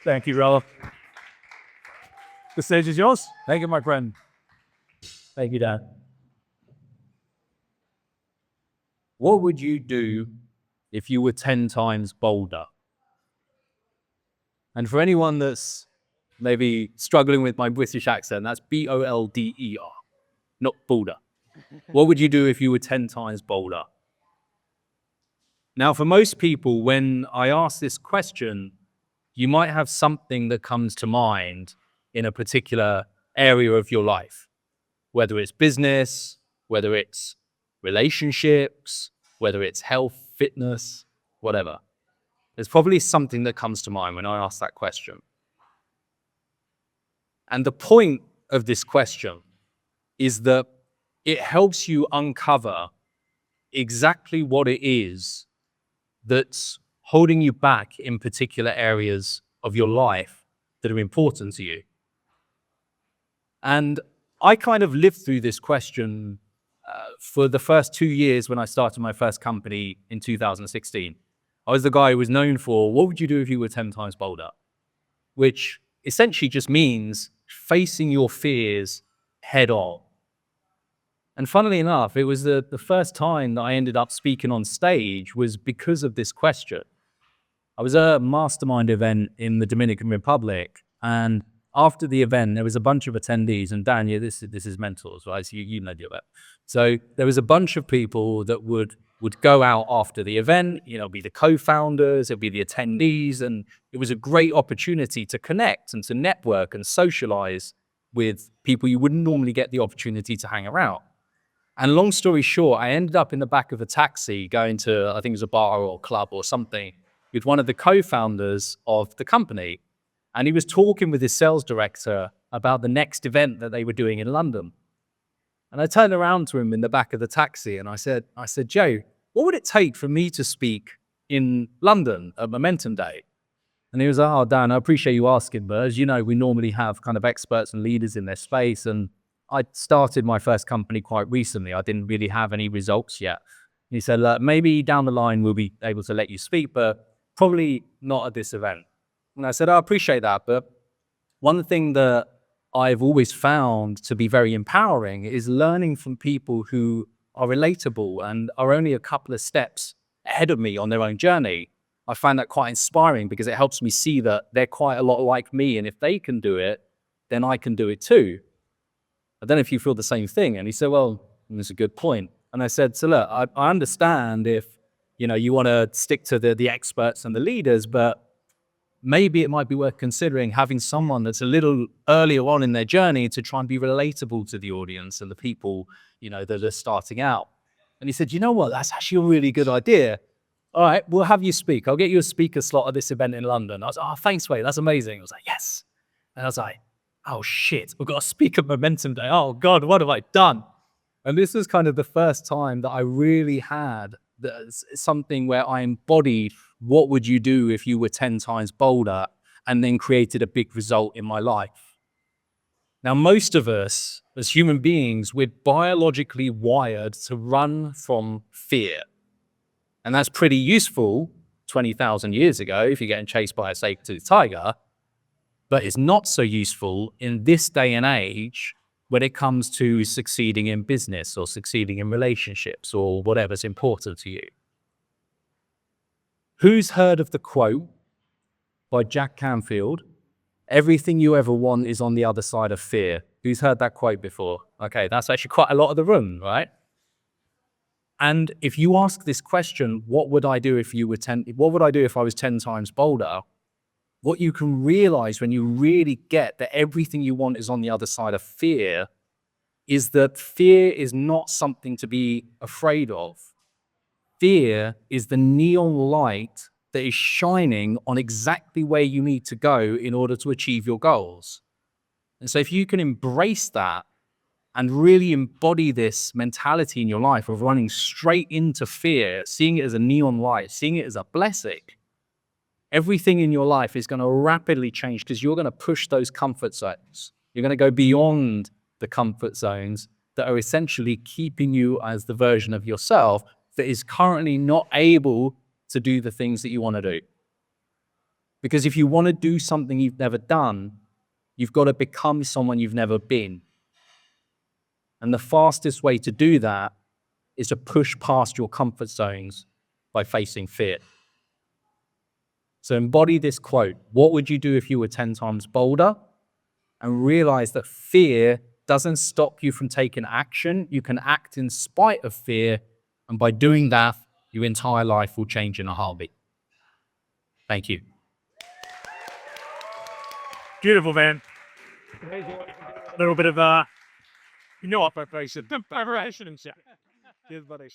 Thank you, Rollo. The stage is yours. Thank you, my friend. Thank you, Dan. What would you do if you were 10 times bolder? And for anyone that's maybe struggling with my British accent, that's B-O-L-D-E-R, not bolder. What would you do if you were 10 times bolder? Now, for most people, when I ask this question, you might have something that comes to mind in a particular area of your life, whether it's business, whether it's relationships, whether it's health, fitness, whatever. There's probably something that comes to mind when I ask that question. And the point of this question is that it helps you uncover exactly what it is that's holding you back in particular areas of your life that are important to you. And I kind of lived through this question for the first 2 years when I started my first company in 2016. I was the guy who was known for, what would you do if you were 10 times bolder? Which essentially just means facing your fears head on. And funnily enough, it was the first time that I ended up speaking on stage was because of this question. I was at a mastermind event in the Dominican Republic, and after the event, there was a bunch of attendees, and Dan, this is mentors, right? So you know that. So there was a bunch of people that would go out after the event, be the co-founders, it'd be the attendees, and it was a great opportunity to connect and to network and socialize with people you wouldn't normally get the opportunity to hang around. And long story short, I ended up in the back of a taxi going to, I think it was a bar or club or something, with one of the co-founders of the company. And he was talking with his sales director about the next event that they were doing in London. And I turned around to him in the back of the taxi and I said, Joe, what would it take for me to speak in London at Momentum Day? And he was like, oh, Dan, I appreciate you asking, but as you know, we normally have kind of experts and leaders in their space. And I started my first company quite recently. I didn't really have any results yet. He said, look, maybe down the line we'll be able to let you speak, but probably not at this event. And I said, I appreciate that. But one thing that I've always found to be very empowering is learning from people who are relatable and are only a couple of steps ahead of me on their own journey. I find that quite inspiring because it helps me see that they're quite a lot like me. And if they can do it, then I can do it too. I don't know if you feel the same thing. And he said, well, that's a good point. And I said, so look, I understand if, you want to stick to the experts and the leaders, but maybe it might be worth considering having someone that's a little earlier on in their journey to try and be relatable to the audience and the people, that are starting out. And he said, you know what, that's actually a really good idea. All right, we'll have you speak. I'll get you a speaker slot at this event in London. I was like, oh, thanks, Wade. That's amazing. I was like, yes. And I was like, oh, shit, we've got to speak at Momentum Day. Oh, God, what have I done? And this was kind of the first time that I really had something where I embodied what would you do if you were 10 times bolder and then created a big result in my life. Now, most of us as human beings, we're biologically wired to run from fear. And that's pretty useful 20,000 years ago if you're getting chased by a saber-toothed tiger, but it's not so useful in this day and age when it comes to succeeding in business or succeeding in relationships or whatever's important to you. Who's heard of the quote by Jack Canfield, everything you ever want is on the other side of fear? Who's heard that quote before? Okay, that's actually quite a lot of the room, right? And if you ask this question, what would I do if I was 10 times bolder? What you can realize when you really get that everything you want is on the other side of fear is that fear is not something to be afraid of. Fear is the neon light that is shining on exactly where you need to go in order to achieve your goals. And so if you can embrace that and really embody this mentality in your life of running straight into fear, seeing it as a neon light, seeing it as a blessing, everything in your life is going to rapidly change because you're going to push those comfort zones. You're going to go beyond the comfort zones that are essentially keeping you as the version of yourself that is currently not able to do the things that you want to do. Because if you want to do something you've never done, you've got to become someone you've never been. And the fastest way to do that is to push past your comfort zones by facing fear. So embody this quote. What would you do if you were 10 times bolder? And realize that fear doesn't stop you from taking action. You can act in spite of fear. And by doing that, your entire life will change in a heartbeat. Thank you. Beautiful, man. A little bit of, what, preparation and chat. Cheers, buddy.